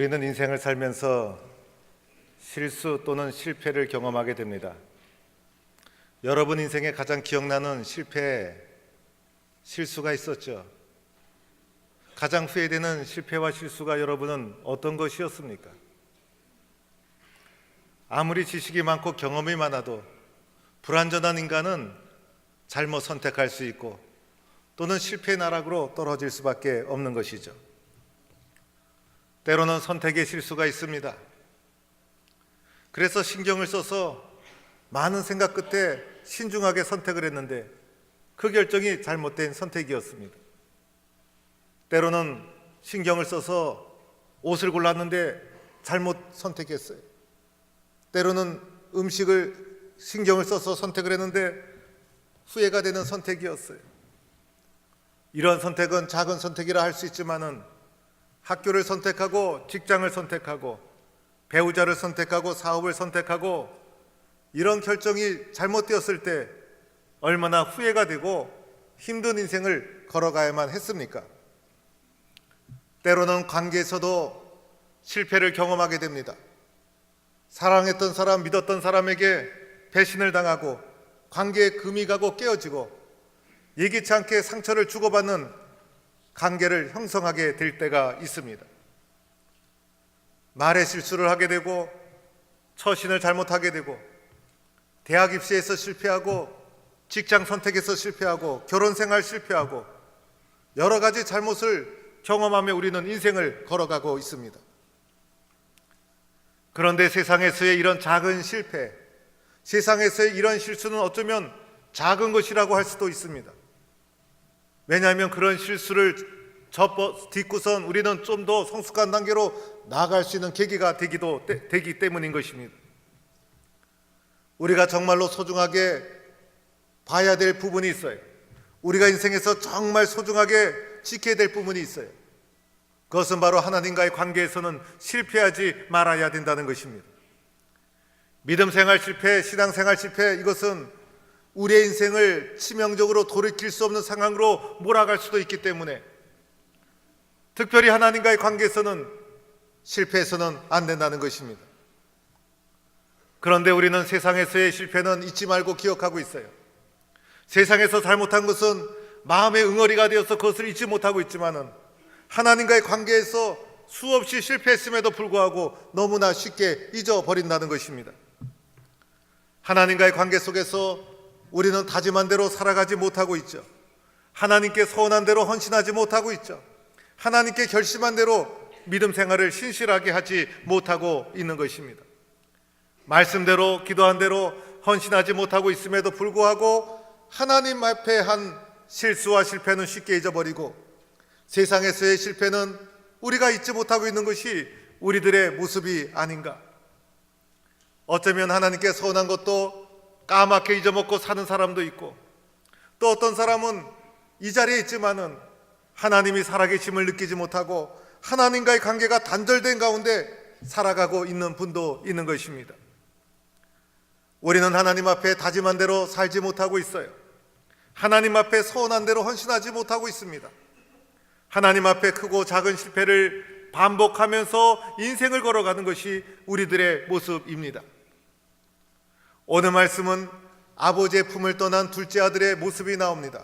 우리는 인생을 살면서 실수 또는 실패를 경험하게 됩니다. 여러분 인생에 가장 기억나는 실수가 있었죠? 가장 후회되는 실패와 실수가 여러분은 어떤 것이었습니까? 아무리 지식이 많고 경험이 많아도 불완전한 인간은 잘못 선택할 수 있고 또는 실패의 나락으로 떨어질 수밖에 없는 것이죠. 때로는 선택의 실수가 있습니다. 그래서 신경을 써서 많은 생각 끝에 신중하게 선택을 했는데 그 결정이 잘못된 선택이었습니다. 때로는 신경을 써서 옷을 골랐는데 잘못 선택했어요. 때로는 음식을 신경을 써서 선택을 했는데 후회가 되는 선택이었어요. 이런 선택은 작은 선택이라 할 수 있지만은 학교를 선택하고 직장을 선택하고 배우자를 선택하고 사업을 선택하고 이런 결정이 잘못되었을 때 얼마나 후회가 되고 힘든 인생을 걸어가야만 했습니까? 때로는 관계에서도 실패를 경험하게 됩니다. 사랑했던 사람, 믿었던 사람에게 배신을 당하고 관계에 금이 가고 깨어지고 예기치 않게 상처를 주고받는 관계를 형성하게 될 때가 있습니다. 말의 실수를 하게 되고 처신을 잘못하게 되고 대학 입시에서 실패하고 직장 선택에서 실패하고 결혼 생활 실패하고 여러 가지 잘못을 경험하며 우리는 인생을 걸어가고 있습니다. 그런데 세상에서의 이런 작은 실패, 세상에서의 이런 실수는 어쩌면 작은 것이라고 할 수도 있습니다. 왜냐하면 그런 실수를 딛고선 우리는 좀 더 성숙한 단계로 나아갈 수 있는 계기가 되기 때문인 것입니다. 우리가 정말로 소중하게 봐야 될 부분이 있어요. 우리가 인생에서 정말 소중하게 지켜야 될 부분이 있어요. 그것은 바로 하나님과의 관계에서는 실패하지 말아야 된다는 것입니다. 믿음 생활 실패, 신앙 생활 실패, 이것은 우리의 인생을 치명적으로 돌이킬 수 없는 상황으로 몰아갈 수도 있기 때문에 특별히 하나님과의 관계에서는 실패해서는 안 된다는 것입니다. 그런데 우리는 세상에서의 실패는 잊지 말고 기억하고 있어요. 세상에서 잘못한 것은 마음의 응어리가 되어서 그것을 잊지 못하고 있지만은 하나님과의 관계에서 수없이 실패했음에도 불구하고 너무나 쉽게 잊어버린다는 것입니다. 하나님과의 관계 속에서 우리는 다짐한 대로 살아가지 못하고 있죠. 하나님께 서원한 대로 헌신하지 못하고 있죠. 하나님께 결심한 대로 믿음 생활을 신실하게 하지 못하고 있는 것입니다. 말씀대로 기도한 대로 헌신하지 못하고 있음에도 불구하고 하나님 앞에 한 실수와 실패는 쉽게 잊어버리고 세상에서의 실패는 우리가 잊지 못하고 있는 것이 우리들의 모습이 아닌가. 어쩌면 하나님께 서운한 것도 까맣게 잊어먹고 사는 사람도 있고 또 어떤 사람은 이 자리에 있지만은 하나님이 살아계심을 느끼지 못하고 하나님과의 관계가 단절된 가운데 살아가고 있는 분도 있는 것입니다. 우리는 하나님 앞에 다짐한 대로 살지 못하고 있어요. 하나님 앞에 서운한 대로 헌신하지 못하고 있습니다. 하나님 앞에 크고 작은 실패를 반복하면서 인생을 걸어가는 것이 우리들의 모습입니다. 오늘 말씀은 아버지의 품을 떠난 둘째 아들의 모습이 나옵니다.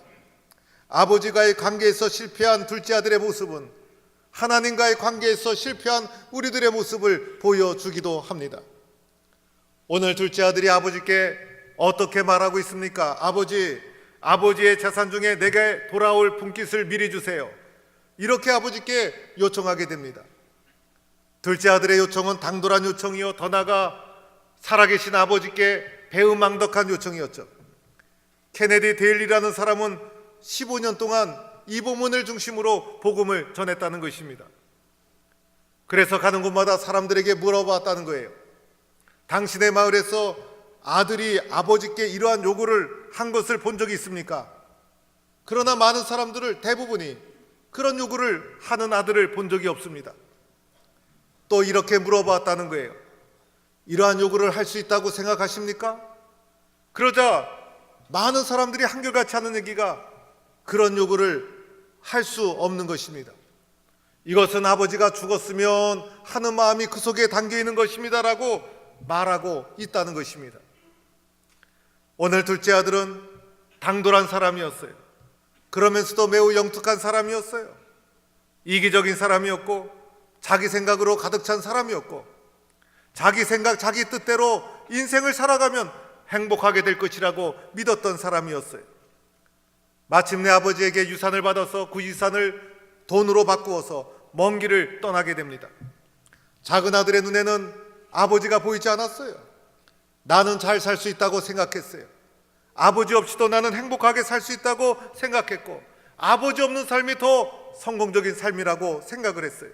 아버지와의 관계에서 실패한 둘째 아들의 모습은 하나님과의 관계에서 실패한 우리들의 모습을 보여주기도 합니다. 오늘 둘째 아들이 아버지께 어떻게 말하고 있습니까? 아버지의 재산 중에 내게 돌아올 분깃을 미리 주세요. 이렇게 아버지께 요청하게 됩니다. 둘째 아들의 요청은 당돌한 요청이요, 더 나아가 살아계신 아버지께 배은망덕한 요청이었죠. 케네디 데일리라는 사람은 15년 동안 이 본문을 중심으로 복음을 전했다는 것입니다. 그래서 가는 곳마다 사람들에게 물어봤다는 거예요. 당신의 마을에서 아들이 아버지께 이러한 요구를 한 것을 본 적이 있습니까? 그러나 많은 사람들을 대부분이 그런 요구를 하는 아들을 본 적이 없습니다. 또 이렇게 물어봤다는 거예요. 이러한 요구를 할 수 있다고 생각하십니까? 그러자 많은 사람들이 한결같이 하는 얘기가 그런 요구를 할 수 없는 것입니다. 이것은 아버지가 죽었으면 하는 마음이 그 속에 담겨 있는 것입니다라고 말하고 있다는 것입니다. 오늘 둘째 아들은 당돌한 사람이었어요. 그러면서도 매우 영특한 사람이었어요. 이기적인 사람이었고 자기 생각으로 가득 찬 사람이었고 자기 생각, 자기 뜻대로 인생을 살아가면 행복하게 될 것이라고 믿었던 사람이었어요. 마침내 아버지에게 유산을 받아서 그 유산을 돈으로 바꾸어서 먼 길을 떠나게 됩니다. 작은 아들의 눈에는 아버지가 보이지 않았어요. 나는 잘 살 수 있다고 생각했어요. 아버지 없이도 나는 행복하게 살 수 있다고 생각했고 아버지 없는 삶이 더 성공적인 삶이라고 생각을 했어요.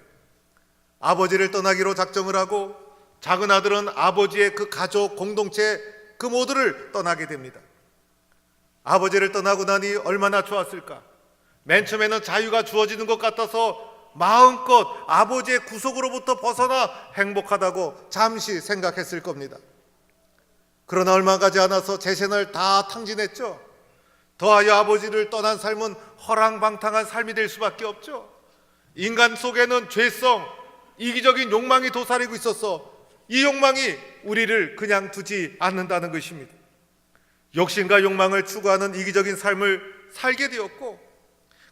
아버지를 떠나기로 작정을 하고 작은 아들은 아버지의 그 가족, 공동체 그 모두를 떠나게 됩니다. 아버지를 떠나고 나니 얼마나 좋았을까. 맨 처음에는 자유가 주어지는 것 같아서 마음껏 아버지의 구속으로부터 벗어나 행복하다고 잠시 생각했을 겁니다. 그러나 얼마 가지 않아서 재산을 다 탕진했죠. 더하여 아버지를 떠난 삶은 허랑방탕한 삶이 될 수밖에 없죠. 인간 속에는 죄성, 이기적인 욕망이 도사리고 있어서 이 욕망이 우리를 그냥 두지 않는다는 것입니다. 욕심과 욕망을 추구하는 이기적인 삶을 살게 되었고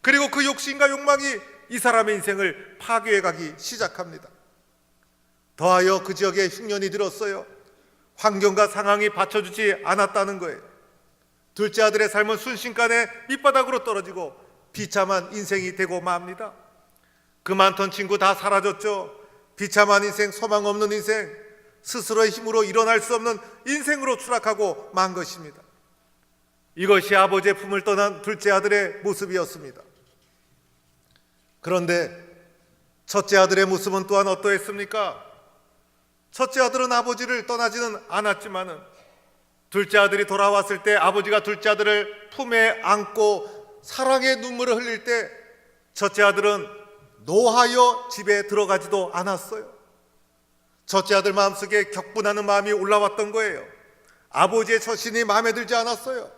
그리고 그 욕심과 욕망이 이 사람의 인생을 파괴해가기 시작합니다. 더하여 그 지역에 흉년이 들었어요. 환경과 상황이 받쳐주지 않았다는 거예요. 둘째 아들의 삶은 순식간에 밑바닥으로 떨어지고 비참한 인생이 되고 맙니다. 그 많던 친구 다 사라졌죠. 비참한 인생, 소망 없는 인생, 스스로의 힘으로 일어날 수 없는 인생으로 추락하고 만 것입니다. 이것이 아버지의 품을 떠난 둘째 아들의 모습이었습니다. 그런데 첫째 아들의 모습은 또한 어떠했습니까? 첫째 아들은 아버지를 떠나지는 않았지만은 둘째 아들이 돌아왔을 때 아버지가 둘째 아들을 품에 안고 사랑의 눈물을 흘릴 때 첫째 아들은 노하여 집에 들어가지도 않았어요. 첫째 아들 마음속에 격분하는 마음이 올라왔던 거예요. 아버지의 처신이 마음에 들지 않았어요.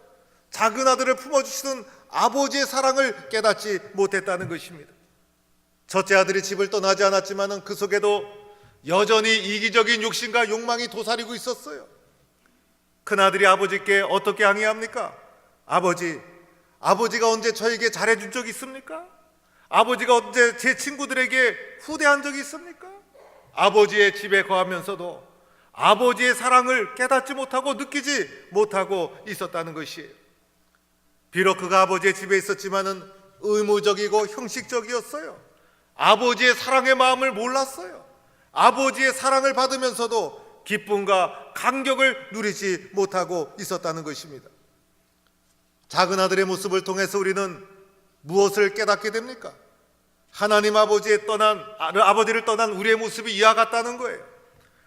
작은 아들을 품어주시는 아버지의 사랑을 깨닫지 못했다는 것입니다. 첫째 아들이 집을 떠나지 않았지만 그 속에도 여전히 이기적인 욕심과 욕망이 도사리고 있었어요. 큰아들이 아버지께 어떻게 항의합니까? 아버지가 언제 저에게 잘해준 적이 있습니까? 아버지가 언제 제 친구들에게 후대한 적이 있습니까? 아버지의 집에 거하면서도 아버지의 사랑을 깨닫지 못하고 느끼지 못하고 있었다는 것이에요. 비록 그가 아버지의 집에 있었지만은 의무적이고 형식적이었어요. 아버지의 사랑의 마음을 몰랐어요. 아버지의 사랑을 받으면서도 기쁨과 감격을 누리지 못하고 있었다는 것입니다. 작은 아들의 모습을 통해서 우리는 무엇을 깨닫게 됩니까? 하나님 아버지를 떠난 우리의 모습이 이와 같다는 거예요.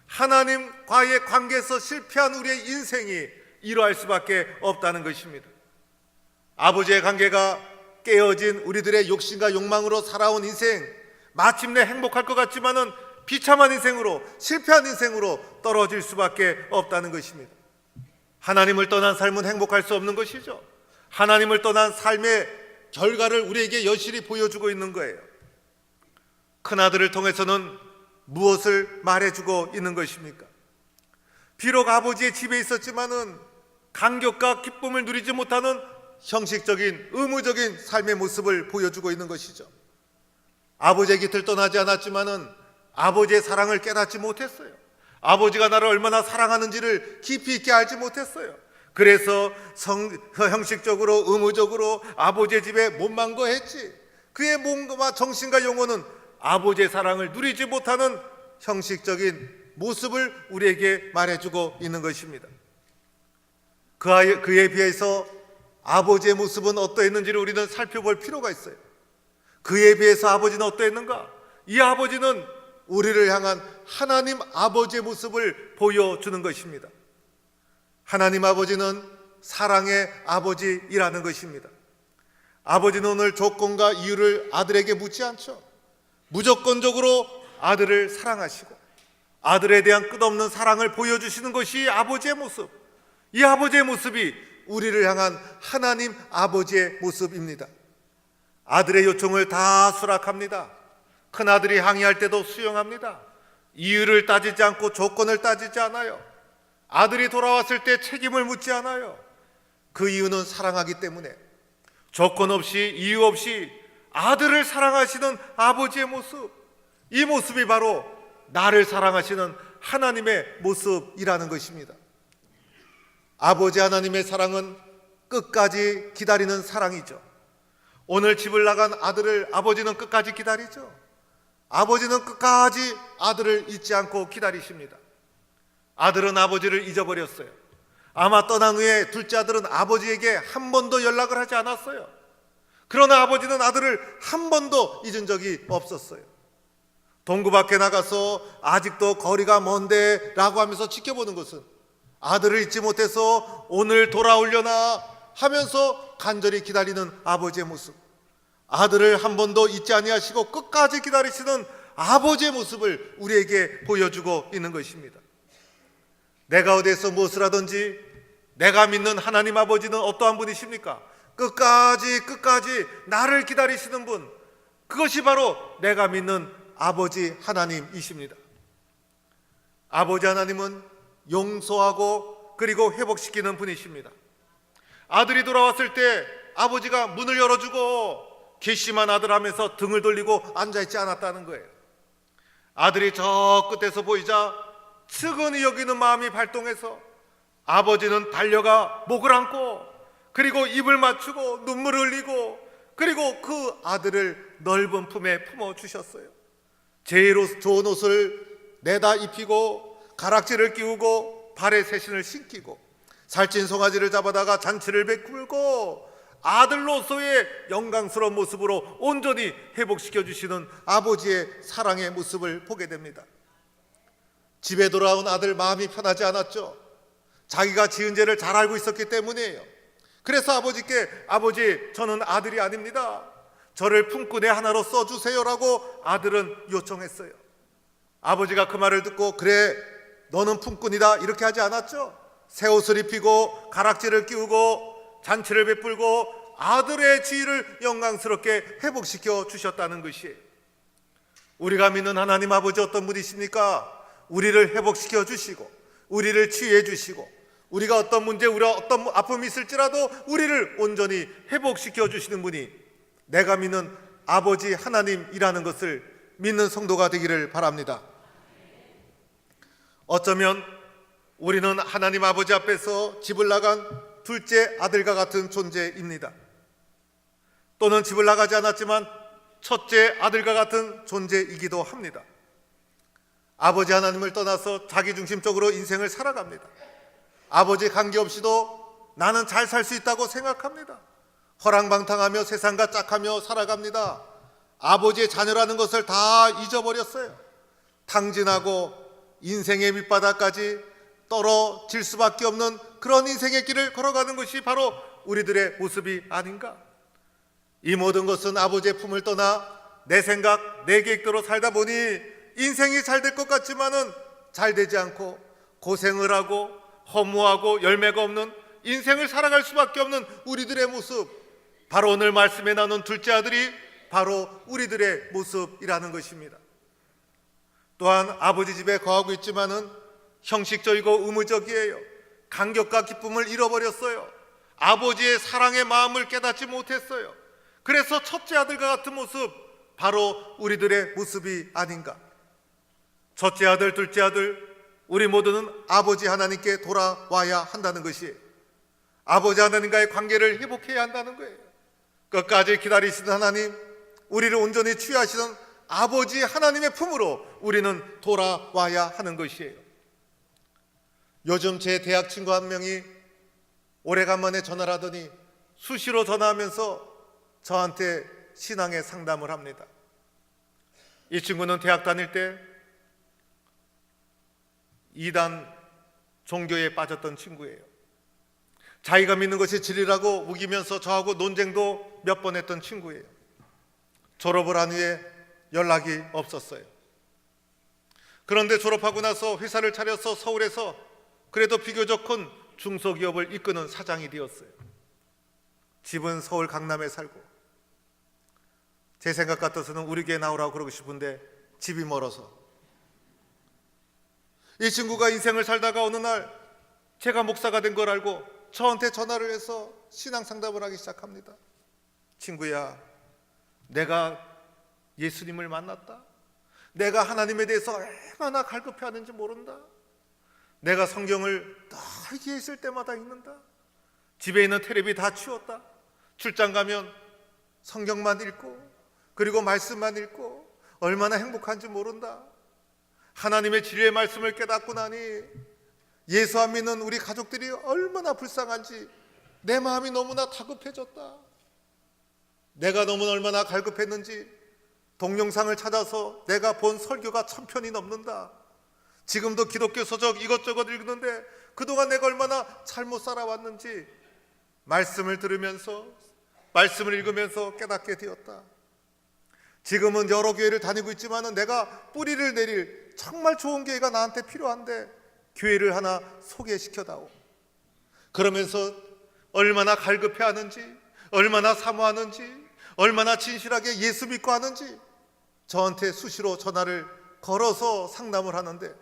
하나님과의 관계에서 실패한 우리의 인생이 이러할 수밖에 없다는 것입니다. 아버지의 관계가 깨어진 우리들의 욕심과 욕망으로 살아온 인생, 마침내 행복할 것 같지만은 비참한 인생으로, 실패한 인생으로 떨어질 수밖에 없다는 것입니다. 하나님을 떠난 삶은 행복할 수 없는 것이죠. 하나님을 떠난 삶의 결과를 우리에게 여실히 보여주고 있는 거예요. 큰아들을 통해서는 무엇을 말해주고 있는 것입니까? 비록 아버지의 집에 있었지만은 감격과 기쁨을 누리지 못하는 형식적인, 의무적인 삶의 모습을 보여주고 있는 것이죠. 아버지의 곁을 떠나지 않았지만은 아버지의 사랑을 깨닫지 못했어요. 아버지가 나를 얼마나 사랑하는지를 깊이 있게 알지 못했어요. 그래서 형식적으로, 의무적으로 아버지의 집에 몸만 거했지. 그의 몸과 정신과 영혼은 아버지의 사랑을 누리지 못하는 형식적인 모습을 우리에게 말해주고 있는 것입니다. 그에 비해서 아버지의 모습은 어떠했는지를 우리는 살펴볼 필요가 있어요. 그에 비해서 아버지는 어떠했는가? 이 아버지는 우리를 향한 하나님 아버지의 모습을 보여주는 것입니다. 하나님 아버지는 사랑의 아버지이라는 것입니다. 아버지는 오늘 조건과 이유를 아들에게 묻지 않죠. 무조건적으로 아들을 사랑하시고 아들에 대한 끝없는 사랑을 보여주시는 것이 아버지의 모습. 이 아버지의 모습이 우리를 향한 하나님 아버지의 모습입니다. 아들의 요청을 다 수락합니다. 큰아들이 항의할 때도 수용합니다. 이유를 따지지 않고 조건을 따지지 않아요. 아들이 돌아왔을 때 책임을 묻지 않아요. 그 이유는 사랑하기 때문에. 조건 없이 이유 없이 아들을 사랑하시는 아버지의 모습, 이 모습이 바로 나를 사랑하시는 하나님의 모습이라는 것입니다. 아버지 하나님의 사랑은 끝까지 기다리는 사랑이죠. 오늘 집을 나간 아들을 아버지는 끝까지 기다리죠. 아버지는 끝까지 아들을 잊지 않고 기다리십니다. 아들은 아버지를 잊어버렸어요. 아마 떠난 후에 둘째 아들은 아버지에게 한 번도 연락을 하지 않았어요. 그러나 아버지는 아들을 한 번도 잊은 적이 없었어요. 동구 밖에 나가서 아직도 거리가 먼데 라고 하면서 지켜보는 것은 아들을 잊지 못해서 오늘 돌아오려나 하면서 간절히 기다리는 아버지의 모습, 아들을 한 번도 잊지 아니하시고 끝까지 기다리시는 아버지의 모습을 우리에게 보여주고 있는 것입니다. 내가 어디에서 무엇을 하든지 내가 믿는 하나님 아버지는 어떠한 분이십니까? 끝까지 나를 기다리시는 분, 그것이 바로 내가 믿는 아버지 하나님이십니다. 아버지 하나님은 용서하고 그리고 회복시키는 분이십니다. 아들이 돌아왔을 때 아버지가 문을 열어주고 괘씸한 아들 하면서 등을 돌리고 앉아있지 않았다는 거예요. 아들이 저 끝에서 보이자 측은히 여기는 마음이 발동해서 아버지는 달려가 목을 안고 그리고 입을 맞추고 눈물을 흘리고 그리고 그 아들을 넓은 품에 품어주셨어요. 제일 좋은 옷을 내다 입히고 가락지를 끼우고 발에 새신을 신기고 살찐 송아지를 잡아다가 잔치를 베풀고 아들로서의 영광스러운 모습으로 온전히 회복시켜 주시는 아버지의 사랑의 모습을 보게 됩니다. 집에 돌아온 아들 마음이 편하지 않았죠. 자기가 지은 죄를 잘 알고 있었기 때문이에요. 그래서 아버지께 아버지 저는 아들이 아닙니다. 저를 품꾼의 하나로 써주세요라고 아들은 요청했어요. 아버지가 그 말을 듣고 그래 너는 품꾼이다 이렇게 하지 않았죠. 새 옷을 입히고 가락지를 끼우고 잔치를 베풀고 아들의 지위를 영광스럽게 회복시켜 주셨다는 것이에요. 우리가 믿는 하나님 아버지 어떤 분이십니까? 우리를 회복시켜 주시고 우리를 치유해 주시고 우리가 어떤 문제, 우리가 어떤 아픔이 있을지라도 우리를 온전히 회복시켜 주시는 분이 내가 믿는 아버지 하나님이라는 것을 믿는 성도가 되기를 바랍니다. 어쩌면 우리는 하나님 아버지 앞에서 집을 나간 둘째 아들과 같은 존재입니다. 또는 집을 나가지 않았지만 첫째 아들과 같은 존재이기도 합니다. 아버지 하나님을 떠나서 자기중심적으로 인생을 살아갑니다. 아버지 관계없이도 나는 잘 살 수 있다고 생각합니다. 허랑방탕하며 세상과 짝하며 살아갑니다. 아버지의 자녀라는 것을 다 잊어버렸어요. 탕진하고 인생의 밑바닥까지 떨어질 수밖에 없는 그런 인생의 길을 걸어가는 것이 바로 우리들의 모습이 아닌가. 이 모든 것은 아버지의 품을 떠나 내 생각, 내 계획대로 살다 보니 인생이 잘 될 것 같지만은 잘 되지 않고 고생을 하고 허무하고 열매가 없는 인생을 살아갈 수밖에 없는 우리들의 모습, 바로 오늘 말씀에 나눈 둘째 아들이 바로 우리들의 모습이라는 것입니다. 또한 아버지 집에 거하고 있지만은 형식적이고 의무적이에요. 감격과 기쁨을 잃어버렸어요. 아버지의 사랑의 마음을 깨닫지 못했어요. 그래서 첫째 아들과 같은 모습, 바로 우리들의 모습이 아닌가. 첫째 아들, 둘째 아들, 우리 모두는 아버지 하나님께 돌아와야 한다는 것이, 아버지 하나님과의 관계를 회복해야 한다는 거예요. 끝까지 기다리시는 하나님, 우리를 온전히 취하시는 아버지 하나님의 품으로 우리는 돌아와야 하는 것이에요. 요즘 제 대학 친구 한 명이 오래간만에 전화를 하더니 수시로 전화하면서 저한테 신앙의 상담을 합니다. 이 친구는 대학 다닐 때 이단 종교에 빠졌던 친구예요. 자기가 믿는 것이 진리라고 우기면서 저하고 논쟁도 몇 번 했던 친구예요. 졸업을 한 후에 연락이 없었어요. 그런데 졸업하고 나서 회사를 차려서 서울에서 그래도 비교적 큰 중소기업을 이끄는 사장이 되었어요. 집은 서울 강남에 살고 제 생각 같아서는 우리 교회 나오라고 그러고 싶은데 집이 멀어서. 이 친구가 인생을 살다가 어느 날 제가 목사가 된 걸 알고 저한테 전화를 해서 신앙 상담을 하기 시작합니다. 친구야, 내가 예수님을 만났다. 내가 하나님에 대해서 얼마나 갈급해하는지 모른다. 내가 성경을 늘 귀에 있을 때마다 읽는다. 집에 있는 텔레비 다 치웠다. 출장 가면 성경만 읽고 그리고 말씀만 읽고 얼마나 행복한지 모른다. 하나님의 진리의 말씀을 깨닫고 나니 예수 안 믿는 우리 가족들이 얼마나 불쌍한지 내 마음이 너무나 다급해졌다. 내가 너무 얼마나 갈급했는지 동영상을 찾아서 내가 본 설교가 1000편이 넘는다. 지금도 기독교 서적 이것저것 읽는데 그동안 내가 얼마나 잘못 살아왔는지 말씀을 들으면서 말씀을 읽으면서 깨닫게 되었다. 지금은 여러 교회를 다니고 있지만 내가 뿌리를 내릴 정말 좋은 교회가 나한테 필요한데 교회를 하나 소개시켜다오. 그러면서 얼마나 갈급해하는지, 얼마나 사모하는지, 얼마나 진실하게 예수 믿고 하는지 저한테 수시로 전화를 걸어서 상담을 하는데,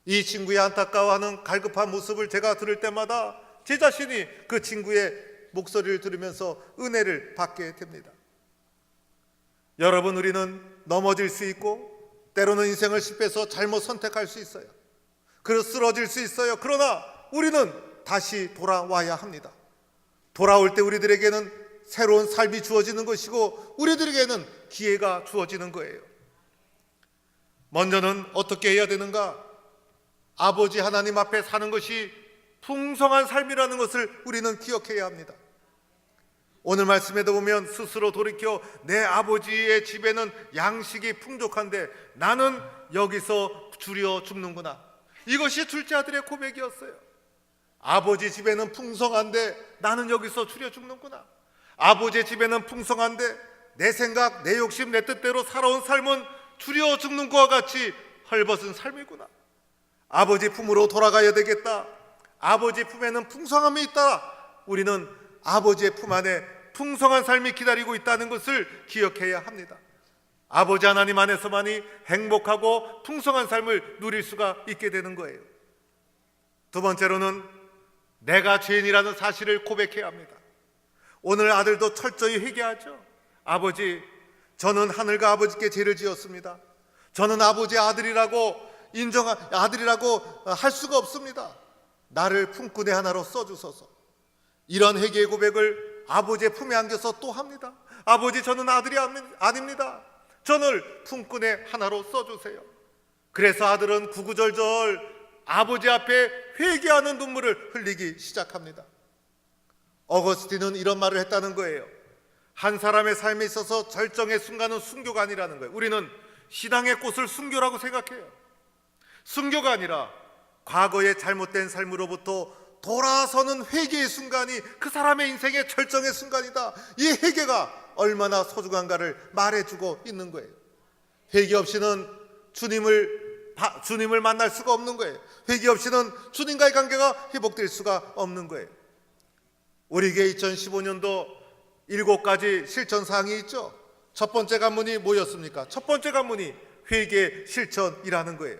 이 친구의 안타까워하는 갈급한 모습을 제가 들을 때마다 제 자신이 그 친구의 목소리를 들으면서 은혜를 받게 됩니다. 여러분, 우리는 넘어질 수 있고 때로는 인생을 실패해서 잘못 선택할 수 있어요. 그래서 쓰러질 수 있어요. 그러나 우리는 다시 돌아와야 합니다. 돌아올 때 우리들에게는 새로운 삶이 주어지는 것이고 우리들에게는 기회가 주어지는 거예요. 먼저는 어떻게 해야 되는가? 아버지 하나님 앞에 사는 것이 풍성한 삶이라는 것을 우리는 기억해야 합니다. 오늘 말씀에도 보면 스스로 돌이켜 내 아버지의 집에는 양식이 풍족한데 나는 여기서 줄여 죽는구나. 이것이 둘째 아들의 고백이었어요. 아버지 집에는 풍성한데 나는 여기서 줄여 죽는구나. 아버지의 집에는 풍성한데 내 생각, 내 욕심, 내 뜻대로 살아온 삶은 줄여 죽는 것과 같이 헐벗은 삶이구나. 아버지 품으로 돌아가야 되겠다. 아버지 품에는 풍성함이 있다. 우리는 아버지의 품 안에 풍성한 삶이 기다리고 있다는 것을 기억해야 합니다. 아버지 하나님 안에서만이 행복하고 풍성한 삶을 누릴 수가 있게 되는 거예요. 두 번째로는 내가 죄인이라는 사실을 고백해야 합니다. 오늘 아들도 철저히 회개하죠. 아버지, 저는 하늘과 아버지께 죄를 지었습니다. 저는 아버지의 아들이라고 할 수가 없습니다. 나를 품꾼의 하나로 써주소서. 이런 회개의 고백을 아버지의 품에 안겨서 또 합니다. 아버지, 저는 아들이 아닙니다. 저를 품꾼의 하나로 써주세요. 그래서 아들은 구구절절 아버지 앞에 회개하는 눈물을 흘리기 시작합니다. 어거스틴은 이런 말을 했다는 거예요. 한 사람의 삶에 있어서 절정의 순간은 순교가 아니라는 거예요. 우리는 신앙의 꽃을 순교라고 생각해요. 순교가 아니라 과거의 잘못된 삶으로부터 돌아서는 회개의 순간이 그 사람의 인생의 절정의 순간이다. 이 회개가 얼마나 소중한가를 말해주고 있는 거예요. 회개 없이는 주님을 만날 수가 없는 거예요. 회개 없이는 주님과의 관계가 회복될 수가 없는 거예요. 우리 교회 2015년도 7가지 실천사항이 있죠. 첫 번째 관문이 뭐였습니까? 첫 번째 관문이 회개 실천이라는 거예요.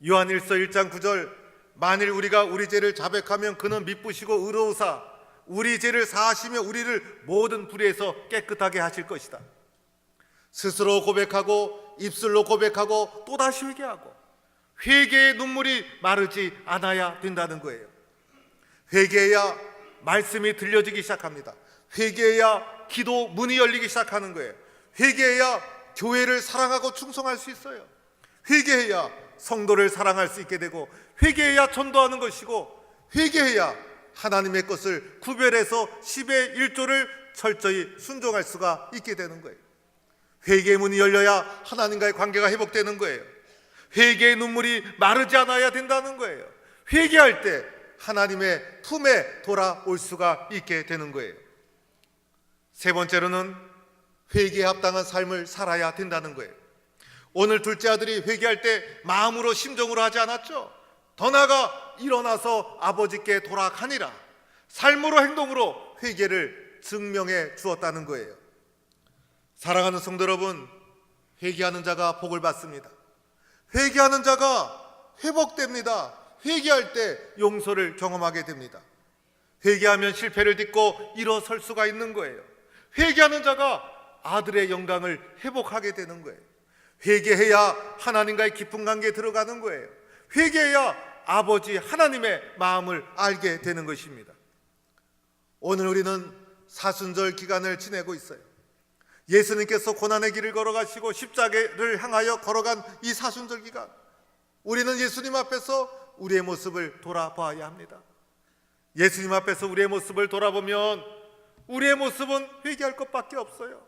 요한일서 1장 9절, 만일 우리가 우리 죄를 자백하면 그는 미쁘시고 의로우사 우리 죄를 사하시며 우리를 모든 불의에서 깨끗하게 하실 것이다. 스스로 고백하고 입술로 고백하고 또다시 회개하고 회개의 눈물이 마르지 않아야 된다는 거예요. 회개해야 말씀이 들려지기 시작합니다. 회개해야 기도 문이 열리기 시작하는 거예요. 회개해야 교회를 사랑하고 충성할 수 있어요. 회개해야 성도를 사랑할 수 있게 되고 회개해야 전도하는 것이고 회개해야 하나님의 것을 구별해서 10의 1조를 철저히 순종할 수가 있게 되는 거예요. 회개의 문이 열려야 하나님과의 관계가 회복되는 거예요. 회개의 눈물이 마르지 않아야 된다는 거예요. 회개할 때 하나님의 품에 돌아올 수가 있게 되는 거예요. 세 번째로는 회개에 합당한 삶을 살아야 된다는 거예요. 오늘 둘째 아들이 회개할 때 마음으로 심정으로 하지 않았죠. 더 나아가 일어나서 아버지께 돌아가니라. 삶으로 행동으로 회개를 증명해 주었다는 거예요. 사랑하는 성도 여러분, 회개하는 자가 복을 받습니다. 회개하는 자가 회복됩니다. 회개할 때 용서를 경험하게 됩니다. 회개하면 실패를 딛고 일어설 수가 있는 거예요. 회개하는 자가 아들의 영광을 회복하게 되는 거예요. 회개해야 하나님과의 깊은 관계에 들어가는 거예요. 회개해야 아버지 하나님의 마음을 알게 되는 것입니다. 오늘 우리는 사순절 기간을 지내고 있어요. 예수님께서 고난의 길을 걸어가시고 십자가를 향하여 걸어간 이 사순절 기간, 우리는 예수님 앞에서 우리의 모습을 돌아봐야 합니다. 예수님 앞에서 우리의 모습을 돌아보면 우리의 모습은 회개할 것밖에 없어요.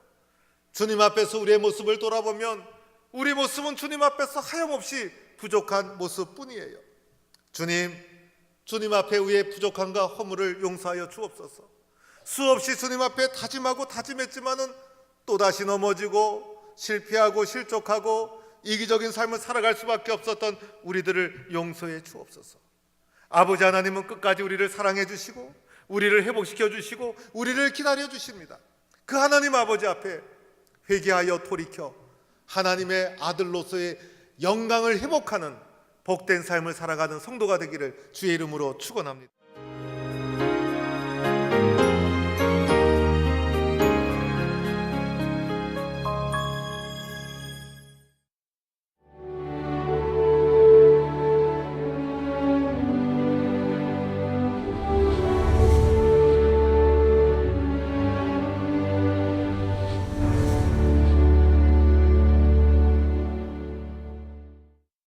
주님 앞에서 우리의 모습을 돌아보면 우리 모습은 주님 앞에서 하염없이 부족한 모습뿐이에요. 주님 앞에 우리의 부족함과 허물을 용서하여 주옵소서. 수없이 주님 앞에 다짐하고 다짐했지만은 또다시 넘어지고 실패하고 실족하고 이기적인 삶을 살아갈 수밖에 없었던 우리들을 용서해 주옵소서. 아버지 하나님은 끝까지 우리를 사랑해 주시고 우리를 회복시켜 주시고 우리를 기다려 주십니다. 그 하나님 아버지 앞에 회개하여 돌이켜 하나님의 아들로서의 영광을 회복하는 복된 삶을 살아가는 성도가 되기를 주의 이름으로 축원합니다.